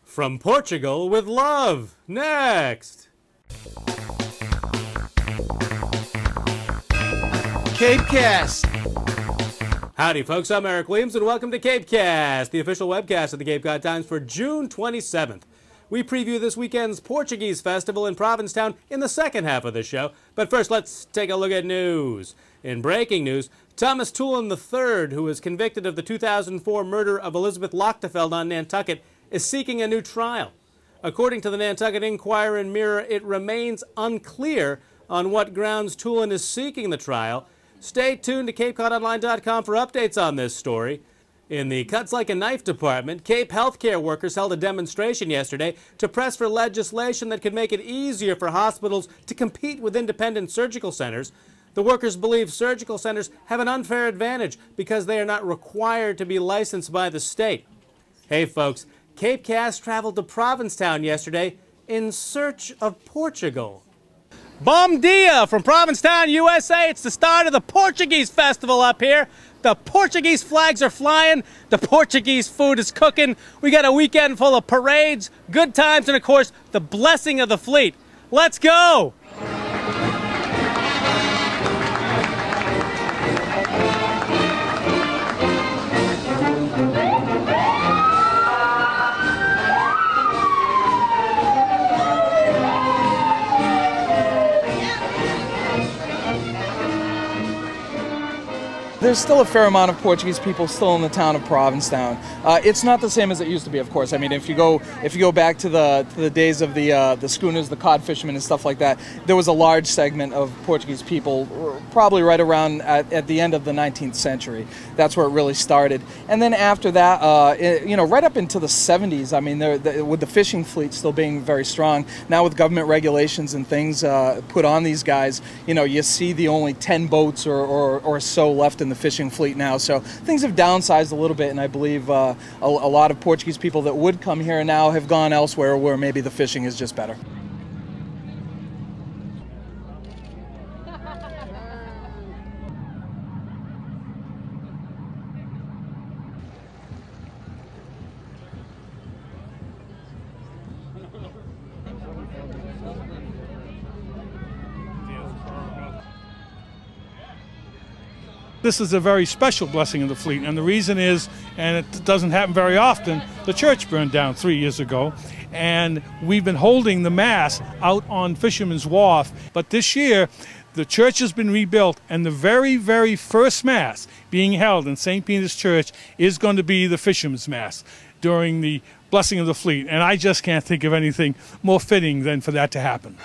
From Portugal with love. Next. CapeCast. Howdy, folks. I'm Eric Williams, and welcome to CapeCast, the official webcast of the Cape Cod Times for June 27th. We preview this weekend's Portuguese Festival in Provincetown in the second half of the show. But first, let's take a look at news. In breaking news, Thomas Tulin III, who was convicted of the 2004 murder of Elizabeth Lochtefeld on Nantucket, is seeking a new trial. According to the Nantucket Enquirer and Mirror, it remains unclear on what grounds Tulin is seeking the trial. Stay tuned to CapeCodOnline.com for updates on this story. In the Cuts Like a Knife department, Cape healthcare workers held a demonstration yesterday to press for legislation that could make it easier for hospitals to compete with independent surgical centers. The workers believe surgical centers have an unfair advantage because they are not required to be licensed by the state. Hey folks, CapeCast traveled to Provincetown yesterday in search of Portugal. Bom dia from Provincetown, USA. It's the start of the Portuguese Festival up here. The Portuguese flags are flying. The Portuguese food is cooking. We got a weekend full of parades, good times, and of course, the blessing of the fleet. Let's go! There's still a fair amount of Portuguese people still in the town of Provincetown. It's not the same as it used to be, of course. I mean, if you go back to the days of the schooners, the cod fishermen, and stuff like that, there was a large segment of Portuguese people, probably right around at the end of the 19th century. That's where it really started. And then after that, right up into the 70s. I mean, with the fishing fleet still being very strong. Now with government regulations and things put on these guys, you see the only 10 boats or so left in the fishing fleet now, so things have downsized a little bit, and I believe a lot of Portuguese people that would come here now have gone elsewhere where maybe the fishing is just better. This is a very special blessing of the fleet, and the reason is, and it doesn't happen very often, the church burned down 3 years ago, and we've been holding the Mass out on Fisherman's Wharf, but this year the church has been rebuilt, and the very, very first Mass being held in St. Peter's Church is going to be the Fisherman's Mass during the blessing of the fleet, and I just can't think of anything more fitting than for that to happen.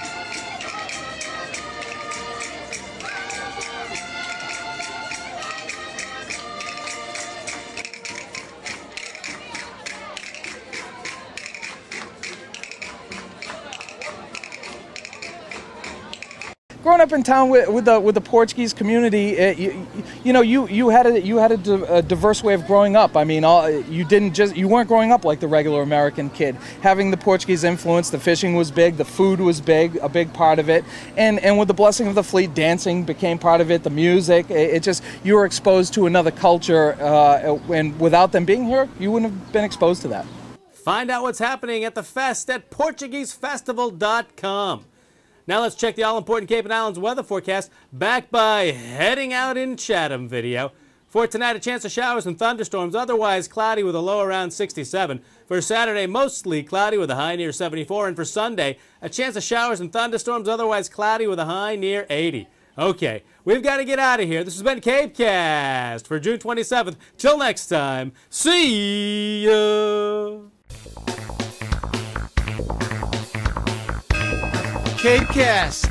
Growing up in town with the Portuguese community, you had a diverse way of growing up. I mean, you weren't growing up like the regular American kid. Having the Portuguese influence, the fishing was big, the food was big, a big part of it, and with the blessing of the fleet, dancing became part of it. The music, you were exposed to another culture, and without them being here, you wouldn't have been exposed to that. Find out what's happening at the fest at PortugueseFestival.com. Now let's check the all-important Cape and Islands weather forecast, backed by Heading Out in Chatham video. For tonight, a chance of showers and thunderstorms, otherwise cloudy with a low around 67. For Saturday, mostly cloudy with a high near 74. And for Sunday, a chance of showers and thunderstorms, otherwise cloudy with a high near 80. Okay, we've got to get out of here. This has been CapeCast for June 27th. Till next time, see ya! CapeCast.